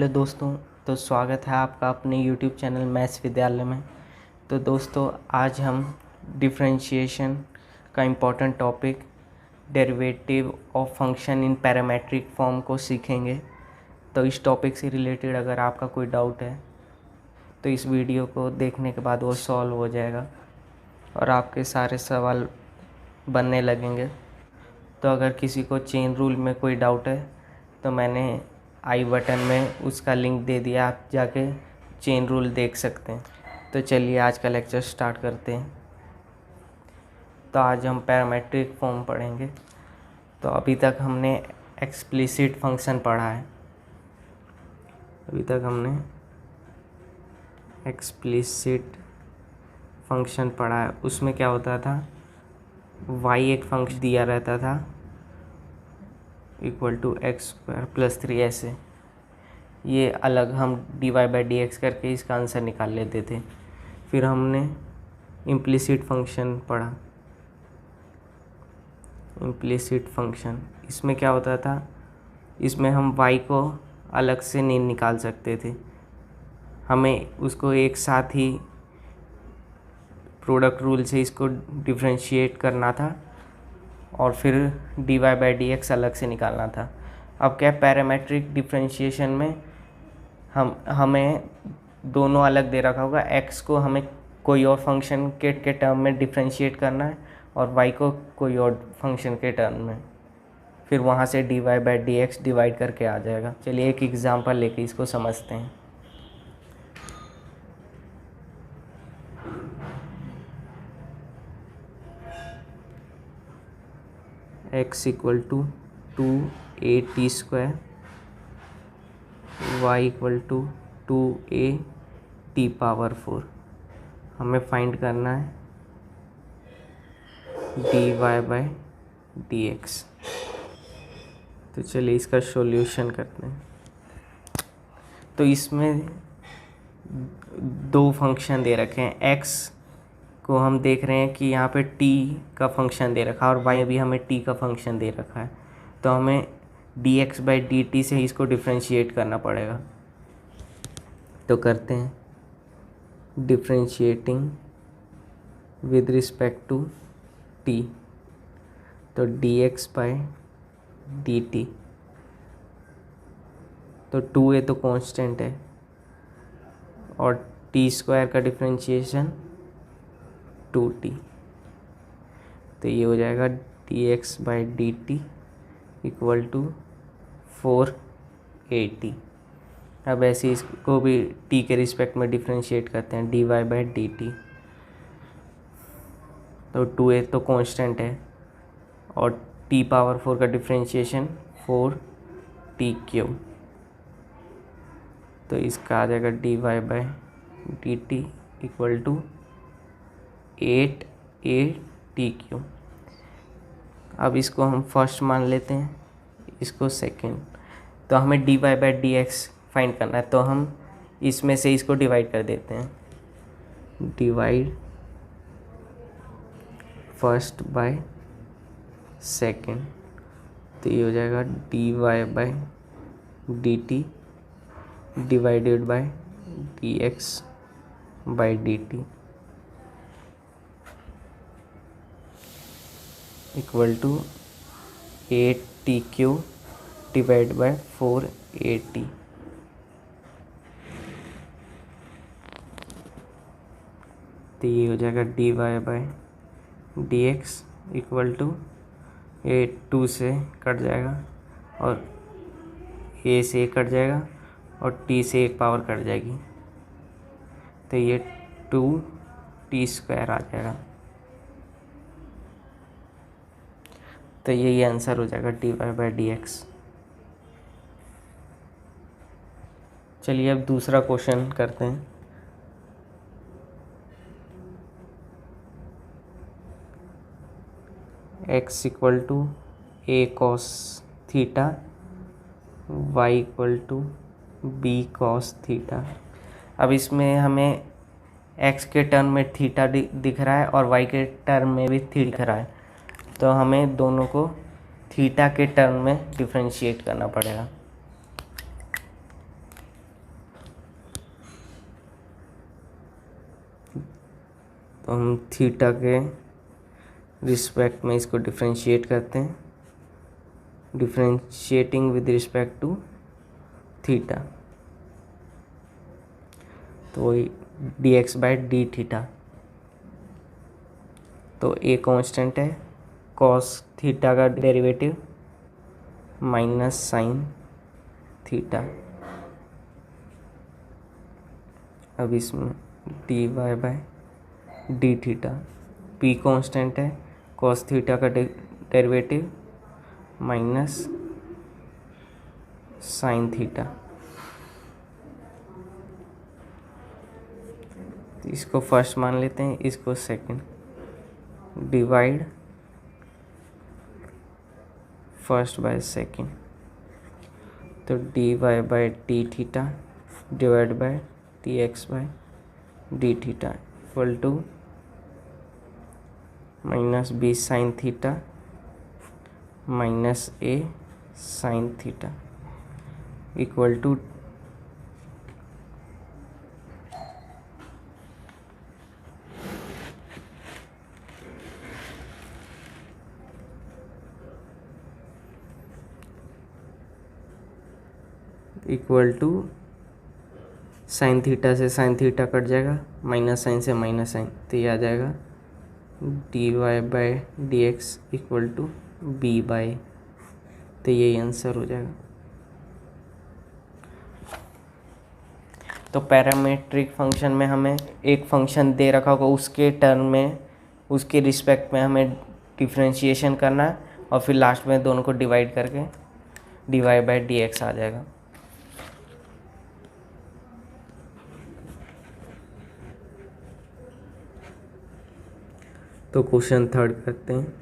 Hello दोस्तों। तो स्वागत है आपका अपने यूट्यूब चैनल मैथ्स विद्यालय में। तो दोस्तों आज हम डिफरेंशिएशन का important topic derivative of function in parametric form को सीखेंगे। तो इस टॉपिक से रिलेटेड अगर आपका कोई डाउट है तो इस वीडियो को देखने के बाद वो सॉल्व हो जाएगा और आपके सारे सवाल बनने लगेंगे। तो अगर किसी को चेन रूल में कोई डाउट है तो मैंने आई बटन में उसका लिंक दे दिया, आप जाके चेन रूल देख सकते हैं। तो चलिए आज का लेक्चर स्टार्ट करते हैं। तो आज हम पैरामेट्रिक फॉर्म पढ़ेंगे। तो अभी तक हमने एक्सप्लिसिट फंक्शन पढ़ा है। उसमें क्या होता था, y एक फंक्शन दिया रहता था इक्वल टू x² + 3 ऐसे। ये अलग हम dy/dx करके इसका आंसर निकाल लेते थे। फिर हमने इम्प्लिसिट फंक्शन पढ़ा। इम्प्लिसिट फंक्शन इसमें क्या होता था, इसमें हम y को अलग से नहीं निकाल सकते थे, हमें उसको एक साथ ही प्रोडक्ट रूल से इसको डिफरेंशिएट करना था और फिर dy/dx अलग से निकालना था। अब क्या पैरामेट्रिक डिफरेंशिएशन में हमें दोनों अलग दे रखा होगा। x को हमें कोई और फंक्शन के टर्म में डिफरेंशिएट करना है और y को कोई और फंक्शन के टर्म में, फिर वहाँ से dy/dx डिवाइड करके आ जाएगा। चलिए एक एग्जांपल लेके इसको समझते हैं। x = 2at², y = 2at⁴। हमें फाइंड करना है dy/dx। तो चलिए इसका सॉल्यूशन करते हैं। तो इसमें दो फंक्शन दे रखे हैं। x को हम देख रहे हैं कि यहाँ पे t का फंक्शन दे रखा है और y भी हमें t का फंक्शन दे रखा है। तो हमें dx/dt से इसको डिफरेंशिएट करना पड़ेगा। तो करते हैं, differentiating with respect to t। तो dx/dt, तो 2a तो कांस्टेंट है और t² का डिफरेंशिएशन 2t। तो ये हो जाएगा dx/dt = 4at। अब ऐसे इसको भी t के रिस्पेक्ट में डिफरेंशिएट करते हैं, dy/dt। तो 2a तो कांस्टेंट है और t⁴ का डिफरेंशिएशन 4t³। तो इसका आ जाएगा dy/dt = 8at³। अब इसको हम फर्स्ट मान लेते हैं, इसको सेकंड। तो हमें dy/dx फाइंड करना है, तो हम इसमें से इसको डिवाइड कर देते हैं, डिवाइड फर्स्ट बाय सेकंड। तो ये हो जाएगा dy/dt divided by dx/dt = 8t³ divide by 4at। तो ये हो जाएगा dy/dx = 8, 2 से कट जाएगा और a से कट जाएगा और t से एक पावर कट जाएगी। तो ये 2t² आ जाएगा। तो यही आंसर हो जाएगा dy/dx। चलिए अब दूसरा क्वेश्चन करते हैं। x = a cos θ, y = b cos θ। अब इसमें हमें x के टर्म में थीटा दिख रहा है और y के टर्म में भी थीटा दिख रहा है। तो हमें दोनों को थीटा के टर्म में डिफरेंशिएट करना पड़ेगा। तो हम थीटा के रिस्पेक्ट में इसको डिफ्रेंशिएट करते हैं, differentiating with respect to theta, तो वही d x by d theta. तो ए कांस्टेंट है, कॉस थीटा का डेरिवेटिव माइनस साइन थीटा। अब इसमें d y by d theta, p constant है, कॉस थीटा का डेरिवेटिव माइनस साइन थीटा। तो इसको फर्स्ट मान लेते हैं, इसको second, divide first by second. तो D y by d theta divide by d x by d theta equal to minus b sine theta minus a sine theta equal to sine theta से sine theta cut जाएगा, minus sine से minus sine, तो ये आ जाएगा d y by d x equal to b by, तो यही answer हो जाएगा। तो पैरामीट्रिक फंक्शन में हमें एक फंक्शन दे रखा होगा, उसके टर्म में, उसके रिस्पेक्ट में हमें डिफ्रेंशिएशन करना है और फिर लास्ट में दोनों को डिवाइड करके d y by d x आ जाएगा। तो क्वेश्चन थर्ड करते हैं।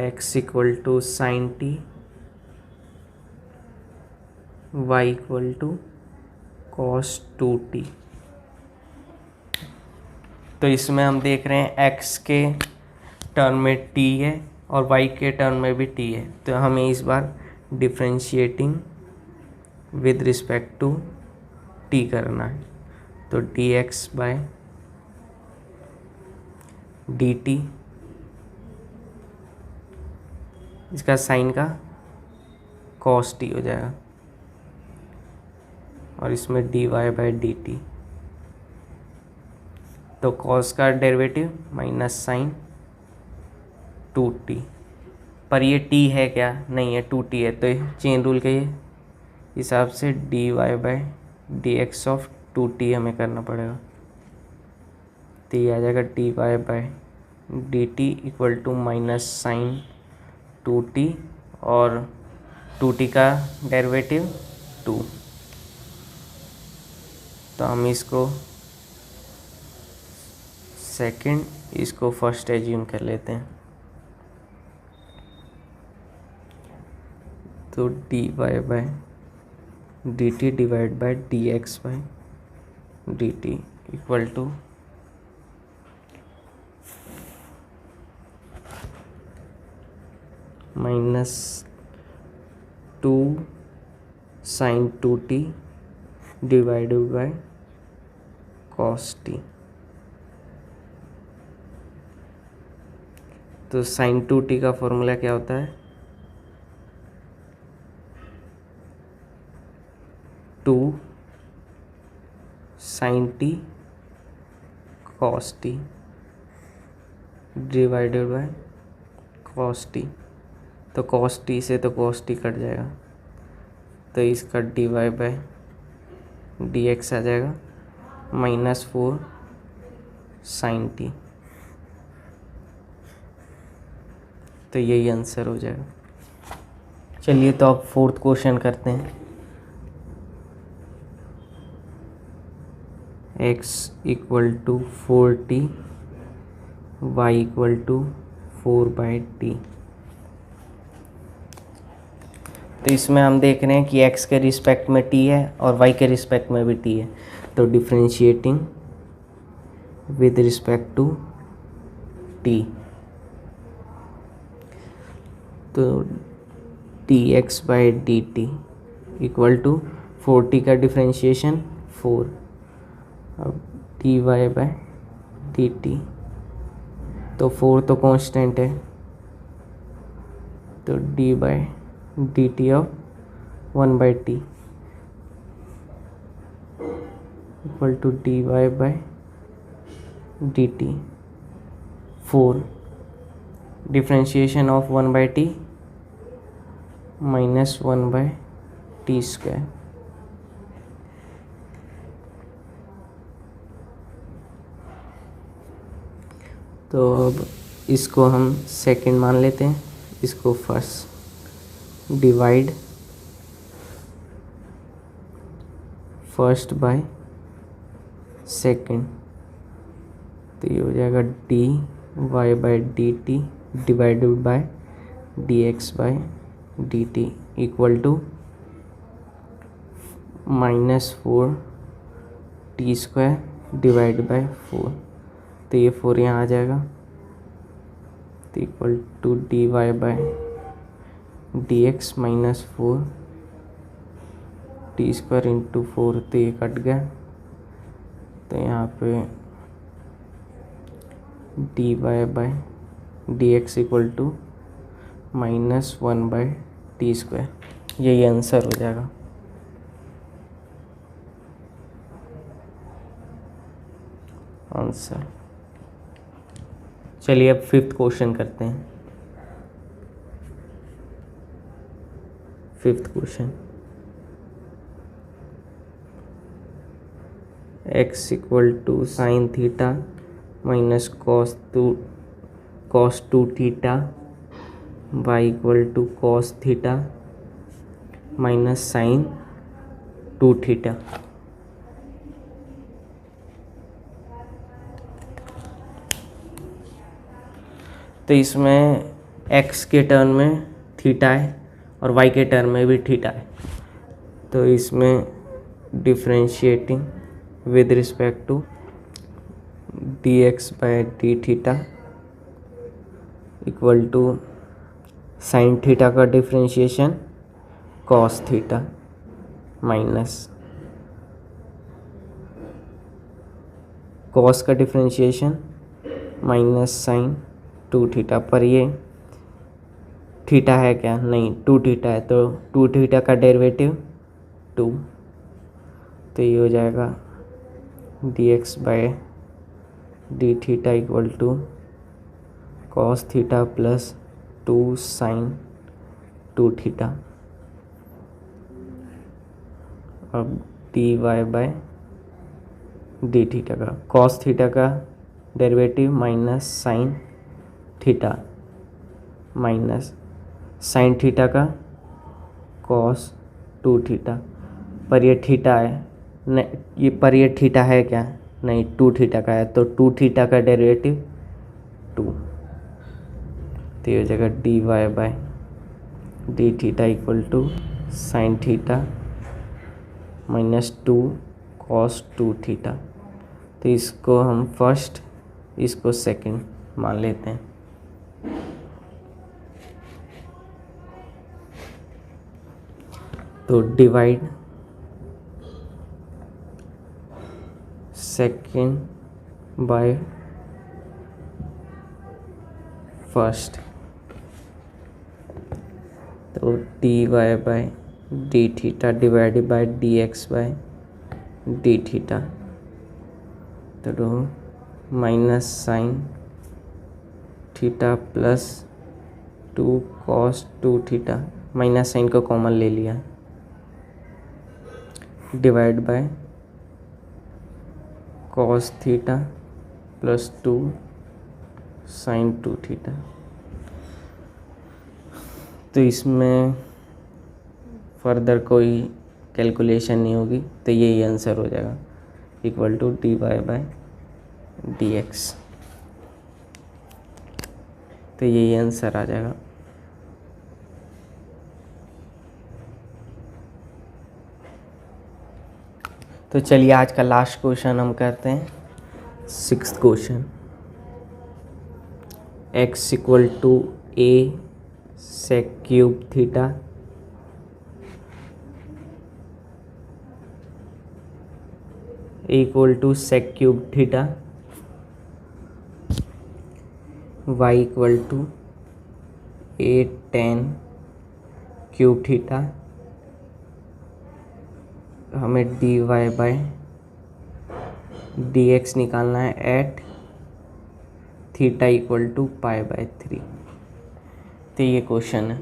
x equal to sine t, y equal to cos 2t। तो इसमें हम देख रहे हैं x के टर्म में t है और y के टर्म में भी t है, तो हमें इस बार differentiating with respect to t करना है। तो dx बाय dt, इसका साइन का cos t हो जाएगा, और इसमें dy बाई dt, तो cos का डेरिवेटिव माइनस साइन 2t, पर ये t है क्या, नहीं है, 2t है, तो चेन रूल के हिसाब से dy by d x of 2t हमें करना पड़ेगा। तो ये आ जाएगा dy by d t equal to minus sine 2t और 2t का डेरिवेटिव 2। तो हम इसको सेकंड, इसको फर्स्ट एज्यूम कर लेते हैं। तो dy by d t divide by d x by d t equal to minus 2 sine 2t divided by cos t. तो साइन 2t का फॉर्मूला क्या होता है, 2 sine t cos t divided by cos t. तो cos t से तो cos t cut जाएगा, तो इसका d y by d x आ जाएगा -4 साइन टी। तो यही आंसर हो जाएगा। चलिए तो अब फोर्थ क्वेश्चन करते हैं। x equal to 4t, y equal to 4/t। तो इसमें हम देख रहे हैं कि x के रिस्पेक्ट में t है और y के रिस्पेक्ट में भी t है, तो differentiating with respect to t, तो dx by dt equal to 4t का डिफ्रेंशिएशन 4, अब dy बाय dt, तो 4 तो कांस्टेंट है, तो d by dt of 1/t equal to dy bye dt 4 differentiation of 1/t minus 1/t square. तो अब इसको हम सेकंड मान लेते हैं, इसको first, divide first by second, तो ये हो जाएगा dy bye dt divided by dx by dt equal to -4t square divide by 4, तो ये 4 यहाँ आ जाएगा, तो equal to dy by dx -4t square into 4, तो ये कट गया, तो यहाँ पे dy by dx equal to -1/t square, यही आंसर हो जाएगा। आंसर। चलिए अब 5th क्वेश्चन करते हैं। 5th question, x equal to sine theta minus cos 2 theta, y equal to cos theta minus sine 2 theta. तो इसमें x के टर्म में थीटा है और y के टर्म में भी थीटा है, तो इसमें differentiating with respect to dx by D theta equal to sine theta का differentiation cos theta minus cos का डिफ्रेंशिएशन माइनस साइन 2 थीटा। पर ये थीटा है क्या? नहीं, 2 थीटा है, तो 2 थीटा का डेरिवेटिव 2, तो ये हो जाएगा dx by D theta equal to cos theta plus 2 sine 2 theta. अब dy बाय डी थीटा का कॉस थीटा का derivative minus sine theta minus sine theta का कॉस 2 थीटा। पर ये थीटा है नहीं, पर ये थीटा है क्या? नहीं, 2 थीटा का है, तो 2 थीटा का डेरिवेटिव 2, तो ये हो जाएगा dy by D theta equal to sine theta minus 2 cos 2 theta. तो इसको हम फर्स्ट, इसको सेकंड मान लेते हैं। तो डिवाइड सेकंड बाय फर्स्ट, तो dy by D theta divided by dx by D theta, तो minus sine theta plus 2 cos 2 theta, minus sine को कॉमन ले लिया, divide by cos theta plus 2 sine 2 theta. तो इसमें फर्दर कोई calculation नहीं होगी, तो यही आंसर हो जाएगा equal to dy by dx, तो यही आंसर आ जाएगा। तो चलिए आज का लास्ट क्वेश्चन हम करते हैं, 6th question. x equal to a sec cube theta equal to sec cube theta, y equal to a tan cube theta. हमें D Y by d x निकालना है at theta equal to pi by 3। तो ये question है।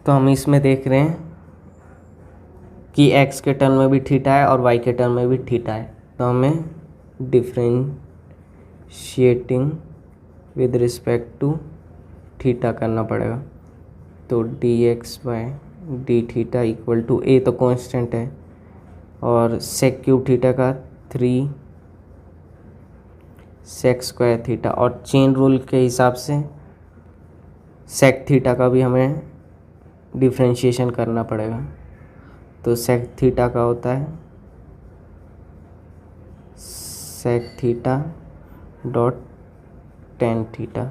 तो हम इसमें देख रहे हैं कि x के टर्म में भी थीटा है और y के टर्म में भी थीटा है, तो हमें differentiating with respect to theta करना पड़ेगा। तो d x by D theta equal to a तो कांस्टेंट है और सेक क्यूब थीटा का 3 सेक स्क्वायर थीटा, और चेन रूल के हिसाब से सेक थीटा का भी हमें डिफ्रेंशिएशन करना पड़ेगा। तो सेक थीटा का होता है sec theta dot tan theta.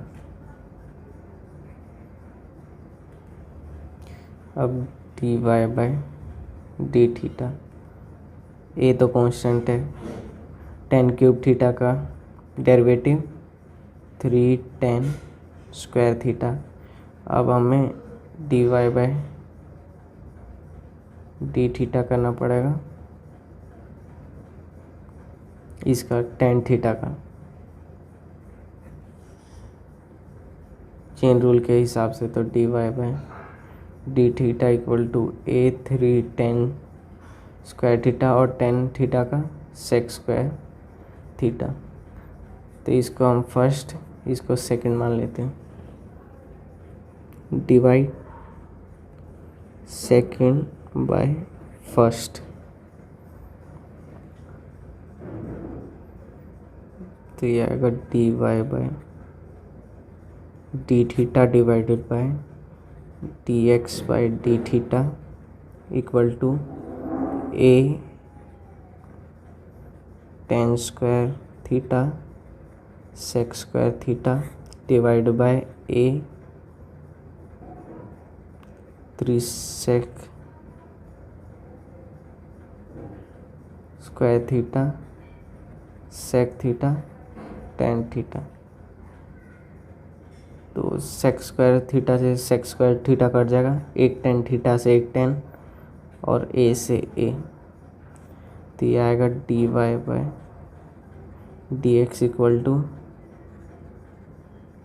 अब D Y by D theta, a तो कांस्टेंट है, टेन क्यूब थीटा का डेरिवेटिव 3 टेन स्क्वायर थीटा। अब हमें D Y by D theta करना पड़ेगा इसका टेन थीटा का, चेन रूल के हिसाब से। तो D Y by D theta equal to a 3 tan square theta और टेन थीटा का सेक स्क्वायर थीटा। तो इसको हम फर्स्ट, इसको सेकंड मान लेते हैं। डिवाइड सेकंड बाय फर्स्ट, तो ये आएगा d Y by D theta divided by d x by D theta equal to a tan square theta sec square theta divide by a 3 sec square theta sec theta tan theta. तो sec square theta से सेक square theta cut जाएगा, एक tan theta से एक ten और ए से ए। तो ये आएगा d Y by d x equal to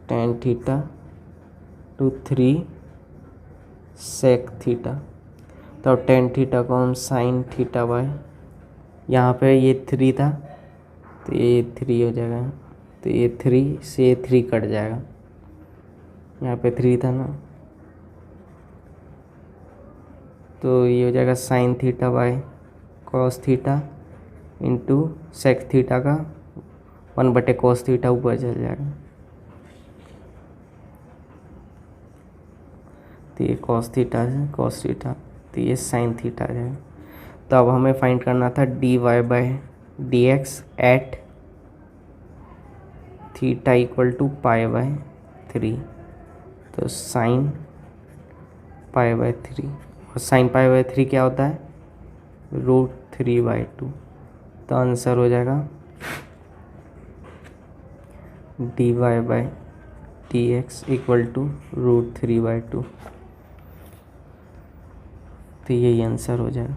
tan theta to 3 sec theta. तो टेन थीटा को हम साइन थीटा बाय, यहाँ पे ये 3 था तो ये 3 हो जाएगा, तो ये 3 से 3 कट जाएगा, यहाँ पे 3 था ना, तो ये हो जाएगा sine theta by cos theta into sec theta का 1 कॉस थीटा ऊपर चल जाएगा। तो ये कॉस थीटा है कॉस थीटा, तो ये साइन थीटा है। तो अब हमें फाइंड करना था d Y by d x at theta equal to pi by 3। तो साइन पाई बाय 3, और साइन पाई बाय 3 क्या होता है, √3/2। तो आंसर हो जाएगा d Y by d x equal to √3/2। तो यही आंसर हो जाएगा।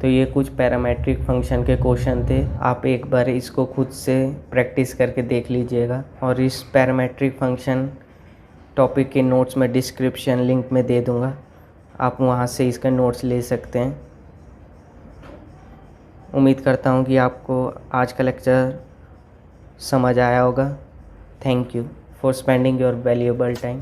तो ये कुछ पैरामेट्रिक फंक्शन के क्वेश्चन थे, आप एक बार इसको खुद से प्रैक्टिस करके देख लीजिएगा। और इस पैरामेट्रिक फंक्शन टॉपिक के नोट्स में डिस्क्रिप्शन लिंक में दे दूँगा, आप वहाँ से इसका नोट्स ले सकते हैं। उम्मीद करता हूँ कि आपको आज का लेक्चर समझ आया होगा। Thank you for spending your valuable time.